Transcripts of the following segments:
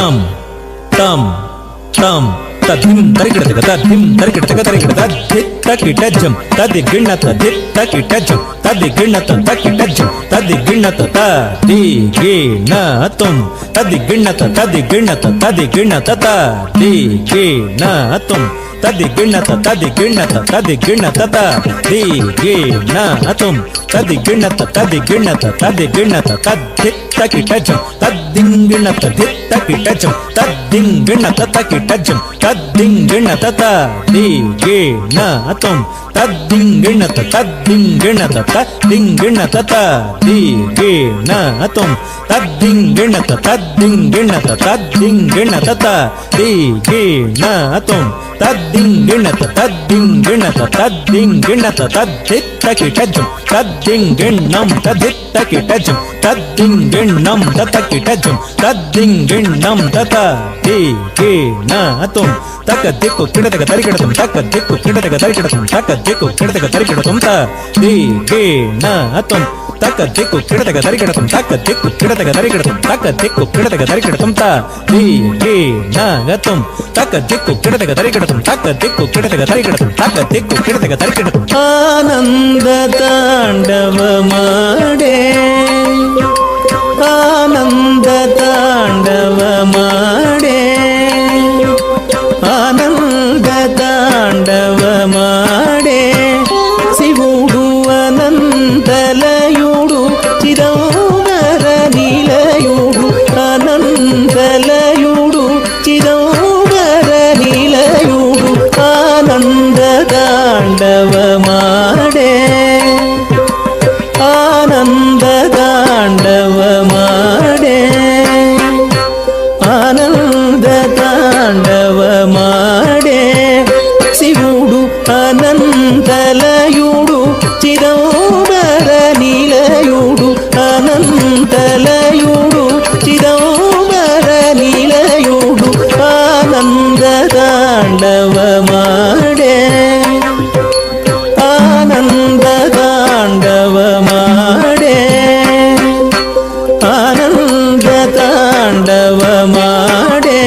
tam tam tam tadim tarikidataga tadim tarikidataga tarikidata dittakidajam tadiginnata dittakidajam tadiginnata takidajam tadiginnata tadiginatum tadiginnata tadiginnata tadiginnata tadiginatum tadiginnata tadiginnata tadiginnata tadiginatum tadiginnata tadiginnata tadiginnata tadittakidajam tadinginnata dittakidajam tadinginnata takidajam tadinginnata tadiginatum tadinginnata tadinginnata tadinginnata tadiginatum tadinginnata tadinginnata tadinginnata tadiginatum tadinginnata tadinginnata tadinginnata tadittakidajam tadinginnam tadittakidajam tadinginnam tadittakidajam tadinginnam tadiginatum takadikku kidataga tarikidataum takadikku kidataga tarikidataum takadikku kidataga tarikidataum tadiginatum takadikku kidataga tarikidataum takadikku kidataga tarikidataum takadikku kidataga tarikidataum tadiginatum takadikku kidataga tarikidataum takadikku kidataga tarikidataum takadikku kidataga tarikidataum ಆನಂದ ತಾಂಡವ ಮಾಡೆ ಆನಂದ ತಾಂಡವ ಮಾಡೆ ಆನಂದ ತಾಂಡವ ಮಾಡೆ ಶಿವುಡು ಅನಂತಲಯುಡು ಚಿದಂಬರ ನಿಲಯುಡು ಅನಂತಲಯುಡು ಚಿದಂಬರ ನಿಲಯುಡು ಆನಂದ ತಾಂಡವ ಮಾಡೆ ಆನಂದ ತಾಂಡವ ಮಾಡೆ ಆನಂದ ತಾಂಡವ ಮಾಡೆ ಶಿವುಡು ಅನಂತಲಯುಡು ಚಿದಂಬರ ನಿಲಯುಡು ಅನಂತಲಯುಡು ಚಿದಂಬರ ನಿಲಯುಡು ಆನಂದ ತಾಂಡವ ಮಾಡೆ ಆನಂದ ತಾಂಡವ ಮಾಡೆ ಆನಂದ ತಾಂಡವ ಮಾಡೆ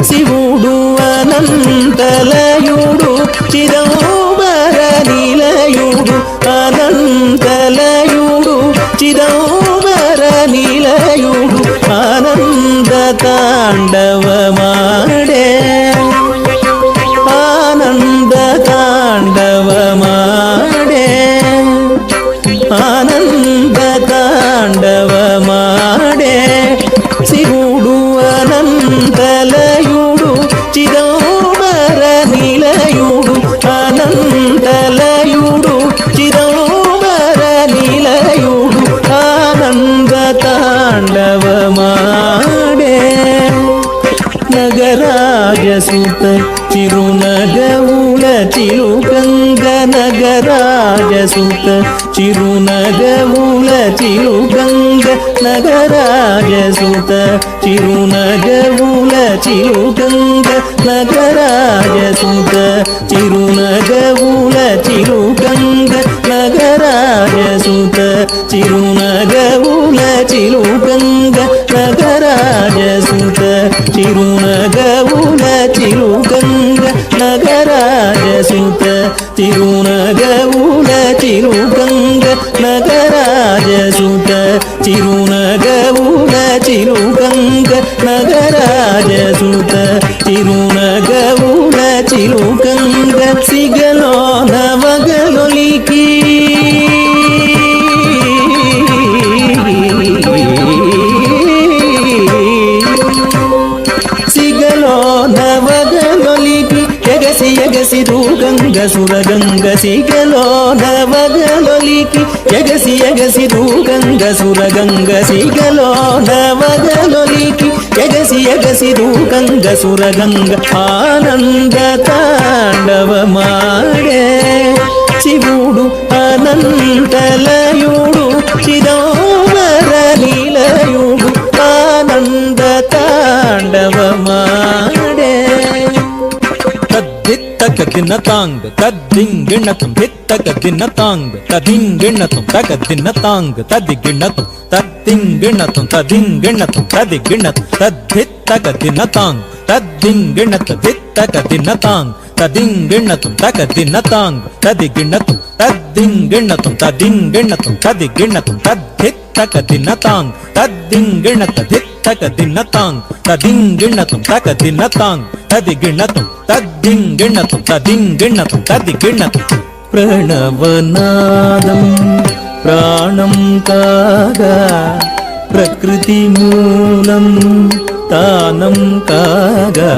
ಶಿವುಡು ಅನಂತಲಯುಡು ಚಿದಂಬರ ನಿಲಯುಡು ಅನಂತಲಯುಡು ಚಿದಂಬರ ನಿಲಯುಡು ಆನಂದ ತಾಂಡವ ಮಾಡೆ ಆನಂದ ತಾಂಡವ ಮಾಡೆ ಆನಂದ ತಾಂಡವ ಮಾಡೆ ಶಿವುಡು ಅನಂತಲಯುಡು ಚಿದಂಬರ ನಿಲಯುಡು ಅನಂತಲಯುಡು ಚಿದಂಬರ ನಿಲಯುಡು ಆನಂದ ತಾಂಡವ ಮಾಡೆ ನಗರಾಜ ಸುತ ಚಿರುನಗವುಳ ಚಿಲುಗಂಗ ನಗರಾಜ ಸುತ ಚಿರುನಗವುಳ ಚಿಲುಗಂಗ ನಗರಾಜ ಸುತ ಚಿರುನಗವುಳ ಚಿಲುಗಂಗ ನಗರಾಜ ಸುತ ಚಿರುನಗವುಳ ಚಿಲುಗಂಗ ನಗರಾಜ ಸುತ ಚಿರುನಗವುಳ ಚಿಲುಗಂಗ ನಗರಾಜ ಸುತ ಚಿರುನಗವುಳ ಚಿಲುಗಂಗ ನಗರಾಜ ಸುತ ಚಿರುನಗವುಳ ಚಿಲುಗಂಗ ನಗರಾಜ ಸುತ ಚಿರುನಗವುಳ ಚಿಲುಗಂಗ ನಗರಾಜ ಸುತ ಚಿರುನಗವುಳ ಚಿಲುಗಂಗ ಸಿಗಲೋ ನವಗಲೊಲಿಕಿ ಸಿಗಲೋ ನವಗಲೊಲಿಕಿ ಎಗಸಿ ಎಗಸಿದು ಗಂಗ ಸುರಗಂಗ ಸಿಗಲೋ ನವಗಲೊಲಿಕಿ ಎಗಸಿ ಎಗಸಿದು ಗಂಗ ಸುರಗಂಗ ಸಿಗಲೋ ನವಗಲೊಲಿಕಿ ಎಗಸಿ ಎಗಸಿದು ಗಂಗ ಸುರಗಂಗ ಆನಂದ ತಾಂಡವ ಮಾಡೆ ಶಿವುಡು ಅನಂತಲಯುಡು ಚಿದಂಬರ ನಿಲಯುಡು ಆನಂದ ತಾಂಡವ ಮಾಡೆ ತದಿತ್ತಕದಿನ ತಾಂಗ್ ತದ್ದಿಂಗಿಣ್ಣತಂ ಹಿತ್ತಕದಿನ ತಾಂಗ್ ತದಿಂಗಿಣ್ಣತಂ ತಕದಿನ ತಾಂಗ್ ತದಿಗಿಣ್ಣತಂ ತದ್ తత్తింగిణతం తదింగిణతం తదిగిణతం తద్ధిత్తగదినతాం తద్దింగిణత దిత్తగదినతాం తదింగిణతం తగదినతాం తదిగిణతం తద్దింగిణతం తదింగిణతం తదిగిణతం తద్ధిత్తగదినతాం తద్దింగిణత దిత్తగదినతాం తదింగిణతం తగదినతాం తదిగిణతం తద్దింగిణతం తదింగిణతం తదిగిణతం ప్రణవనాదం ప్రాణం కాగా ప్రకృతి మూలం తానం కాగా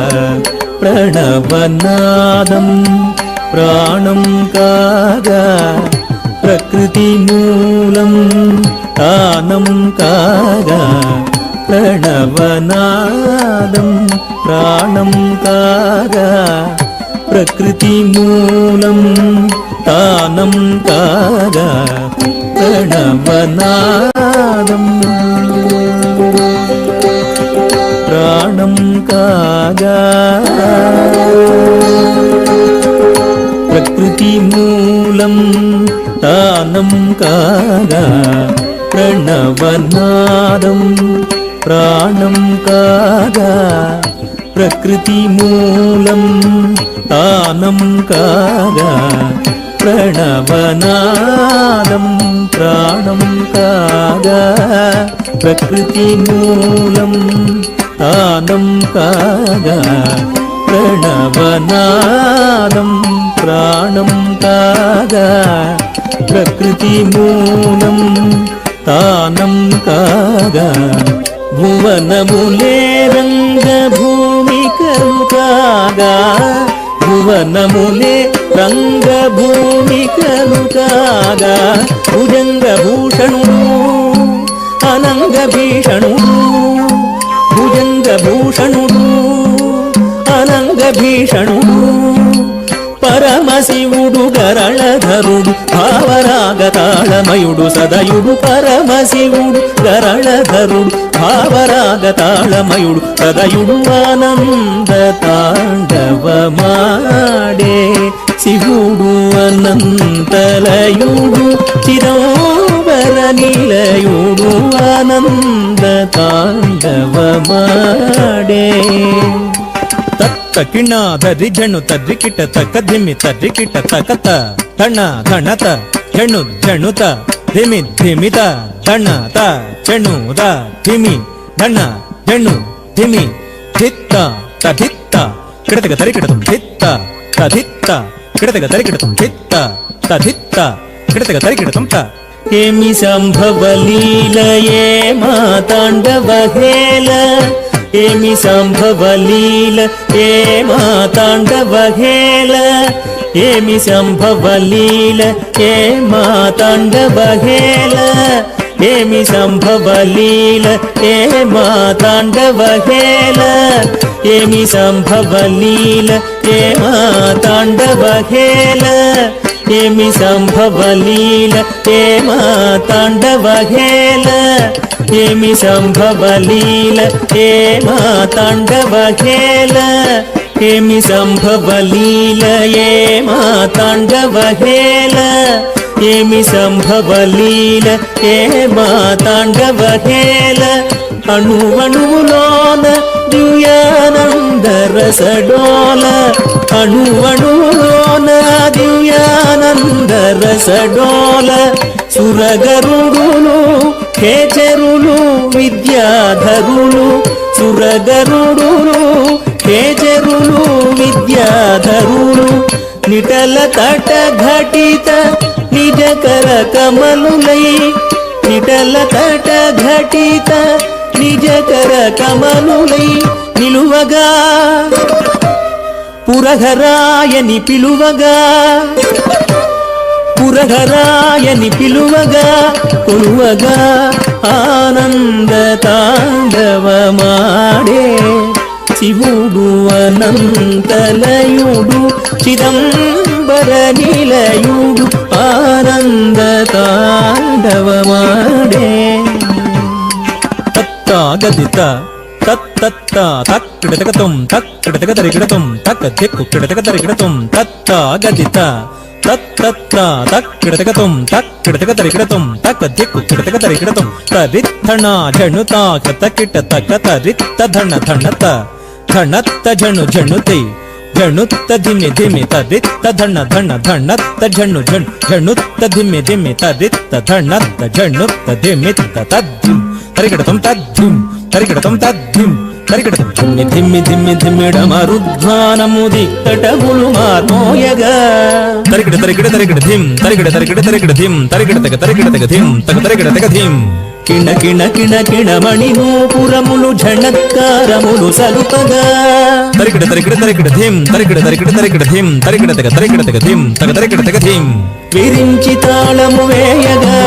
ప్రణవనాదం ప్రాణం కాగా ప్రకృతి మూలం తానం కాగా ప్రణవనాదం ప్రాణం కాగా ప్రకృతి మూలం తానం కాగా ప్రణవనాదం ప్రాణం కాగా ప్రకృతి మూలం తానం కాగా ప్రణవనాదం ప్రాణం కాగా ప్రకృతి మూలం తానం కాగా ప్రణవనాదం ప్రాణం కాగా ప్రకృతి మూలం తానం కాగా ప్రణవనాదం ప్రాణం కాగా ప్రకృతి మూలం తానం కాగా భువనములే రంగభూమికలు కాగా భువనములే రంగభూమికలు కాగా భుజంగభూషణుడు అనంగభీషణుడు భుజంగభూషణుడు అనంగభీషణుడు పరమశివుడు గరళధరుడు భావరాగతాళమయుడు సదయుడు పరమశివుడు గరళధరుడు భావరాగతాళమయుడు సదయుడు ఆనంద తాండవమాడే శివుడు అనంతలయుడు చిదంబర నిలయుడు ఆనంద తాండవమాడే ತಕ್ಕಿಣಾಧರಿ ಜಣು ತದ್ರಿಕಿಟ ತಕ್ಕಧಿಮಿ ತದ್ರಿಕಿಟ ತಕತ ತಣ ಧಣತ ಜಣು ಜಣುತ ಧಿಮಿ ಧಿಮಿತ ಧಣತ ಜಣುದ ಧಿಮಿ ಧಣ ಜಣು ಧಿಮಿ ಧಿತ್ತ ತಧಿತ್ತ ಕಿಡತಗ ತರಿಕಿಡತಂ ಧಿತ್ತ ತಧಿತ್ತ ಕಿಡತಗ ತರಿಕಿಡತಂ ಧಿತ್ತ ತಧಿತ್ತ ಕಿಡತಗ ತರಿಕಿಡತಂ ತ ఏమి సంభవ లీలయే మాతాండవ హేళ ఏమి సంభవ లీల ఏ మాతాండవ హేళ ఏమి సంభవ లీల ఏ మాతాండవ హేళ ఏమి సంభవ లీల ఏ మాతాండవ హేళ ఏమి సంభవ లీల ఏ మాతాండవ హేళ ఏమి సంభవ లీల ఏ మాతాండవ హేళ ఏమి సంభవ లీల ఏ మాతాండవ హేళ ఏమి సంభవ లీల ఏ మాతాండవ హేళ ఏమి సంభవ లీల ఏ మాతాండవ హేళ అణువణువులోన దివ్యానంద రసడోల అణువణువులోన దివ్యానంద రసడోల సురగరుడులు ఖేచరులు విద్యాధరులు సురగరుడులు ఖేచరులు విద్యాధరులు నిటల తట ఘటిత నిజకర కమలులై నిటల తట ఘటిత నిజకర కమలులై నిలువగా పురహరాయని పిలువగా పురహరాయని పిలువగా కొలువగా ఆనంద తాండవమాడే శివుడు అనంతలయుడు చిదంబర నిలయుడు ఆనంద తాండవమాడే తత్తాగదిత తత్తత్త తక్కిడతకతం తక్కిడతక తరికిడతం తక్క దిక్కు కిడతక తరికిడతం తత్తాగదిత ತತ್ತ ತಕ್ಕಿಡತಗತುಂ ತಕ್ಕಿಡತಗ ತರಿಕಿಡತುಂ ತಕ್ಕ ದಿಕ್ಕು ಕಿಡತಗ ತರಿಕಿಡತುಂ ತರಿತ್ತಣ ಜಣು ತಾಕ ತಕ್ಕಿಟ ತಕ್ಕ ತರಿತ್ತ ಧಣ ಧಣತ ಧಣತ್ತ ಜಣು ಜಣುತಿ ಜಣುತ್ತ ಧಿಮೆ ಧಿಮೆ ತರಿತ್ತ ಧಣ ಧಣ ಧಣತ್ತ ಜಣು ಜಣು ಜಣುತ್ತ ಧಿಮೆ ಧಿಮೆ ತರಿತ್ತ ಧಣತ್ತ ಜಣುತ್ತ ಧಿಮಿತ್ತ ತದ್ಧಿಂ ತರಿಕಿಡತುಂ ತದ್ಧಿಂ ತರಿಕಿಡತುಂ ತದ್ಧಿಂ తరికిడతం ధిమ్మి ధిమ్మి ధిమ్మి ధిమ్మిడమరుధ్వానముది తటగులు మార్మోయగా తరికిడ తరికిడ తరికిడ ధిం తరికిడ తరికిడ తరికిడ ధిం తరికిడ తగ తరికిడ తగ ధిం తగ తరికిడ తగ ధిం కిణ కిణ కిణ కిణ మణినూపురములు ఝణత్కారములు సలుపగా తరికిడ తరికిడ తరికిడ ధిం తరికిడ తరికిడ తరికిడ ధిం తరికిడ తగ ధిం తగ తరికిడ తగ ధిం విరించి తాళము వేయగా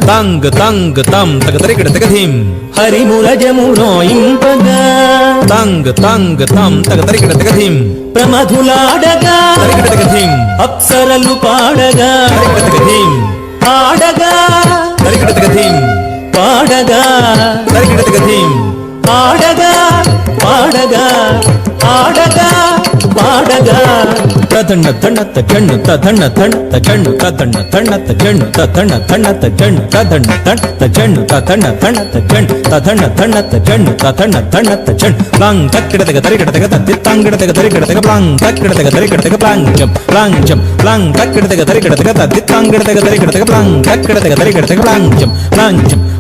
తంగ్ తంగ్ తం తగ తరికిడ తగ ధిం హరిమురజమునోయింపగా తంగ్ తంగ్ తం తగ తరికిడ తగ ధిం ప్రమధులాడగా తరికిడ తగ ధిం అప్సరలు పాడగా తరికిడ తగ ధిం ఆడగా తరికిడ తగ ధిం పాడగా తరికిడ తగ ధిం ఆడగా పాడగా ఆడగా పాడగా తదన్న తన్నత జన్ను తదన్న తన్నత జన్ను తదన్న తన్నత జన్ను తదన్న తన్నత జన్ను తదన్న తన్నత జన్ను తదన్న తన్నత జన్ను తదన్న తన్నత జన్ను తదన్న తన్నత జన్ను ప్లాంగ్ తక్కిడతగ తరికిడతగ తద్దిత్తాంగిడతగ తరికిడతగ ప్లాంగ్ తక్కిడతగ తరికిడతగ ప్లాంగ్ జం ప్లాంగ్ తక్కిడతగ తరికిడతగ తద్దిత్తాంగిడతగ తరికిడతగ ప్లాంగ్ తక్కిడతగ తరికిడతగ ప్లాంగ్ జం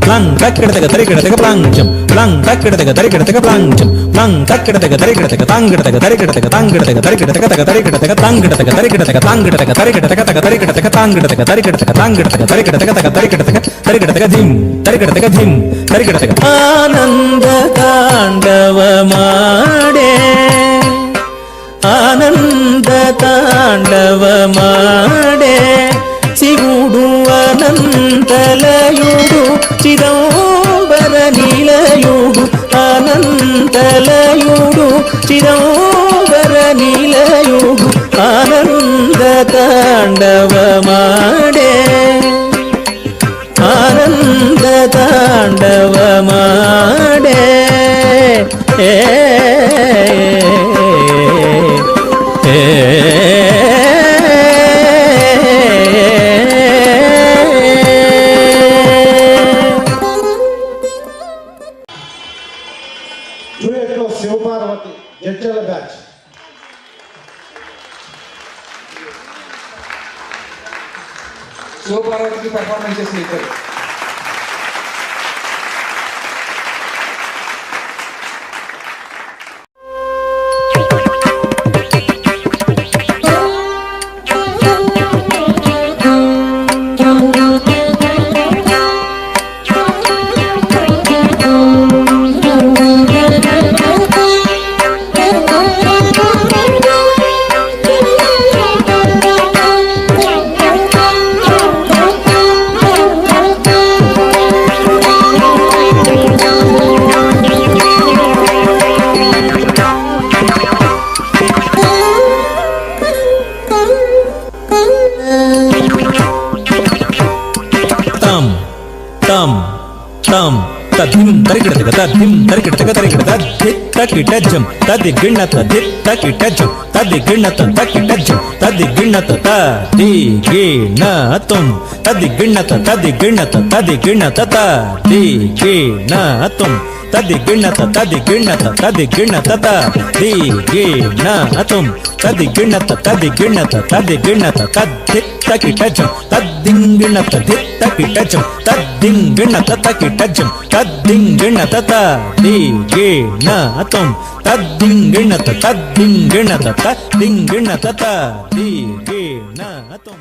ప్లాంగ్ తక్కిడతగ తరికిడతగ ప్లాంగ్ జం ప్లాంగ్ తక్కిడతగ తరికిడతగ ప్లాంగ్ జం ప్లాంగ్ తక్కిడతగ తరికిడతగ తాంగిడతగ తరికిడతగ తాంగిడతగ తరికిడతగ తగ తరికిడతగ తాంగిడతగ తరికిడతగ తాంగిడతగ తరికిడతగ తగ తరికిడతగ తాంగిడతగ తరికిడతగ తాంగిడతగ తరికిడతగ తగ తరికిడతగ తరికిడతగ ధిం తరికిడతగ ధిం తరికిడతగ ఆనంద తాండవమాడే ఆనంద తాండవమాడే శివుడు అనంతలయుడు చిదంబర నిలయుడు అనంతలయుడు చిదంబర నిలయుడు ఆనంద తాండవమాడే ఆనంద తాండవమాడే డ్యూయెట్లో శివపార్వతి జడ్జల బ్యాచ్ శివపార్వతికి పెర్ఫార్మెన్స్ చేసిన ఇద్దరు తద్ధిం తరికిడతగ తద్ధిం తరికిడతగ తరికిడత ధిత్తకిటజం తద్దిగిణత ధిత్తకిటజం తద్దిగిణత తకిటజం తద్దిగిణత తద్దిగిణతం తద్దిగిణత తద్దిగిణత తద్దిగిణత తద్దిగిణతం తద్దిగిణత తద్దిగిణత తద్దిగిణత తద్దిగిణతం తద్దిగిణత తద్దిగిణత తద్దిగిణత తద్దిత్తకిటజం తద్దింగిణత ధిత్తకిటజం తద్దింగిణత తకిటజం తద్దింగిణత తద్దిగిణతం తద్దింగిణత తద్దింగిణత తద్దింగిణత తద్దిగిణతం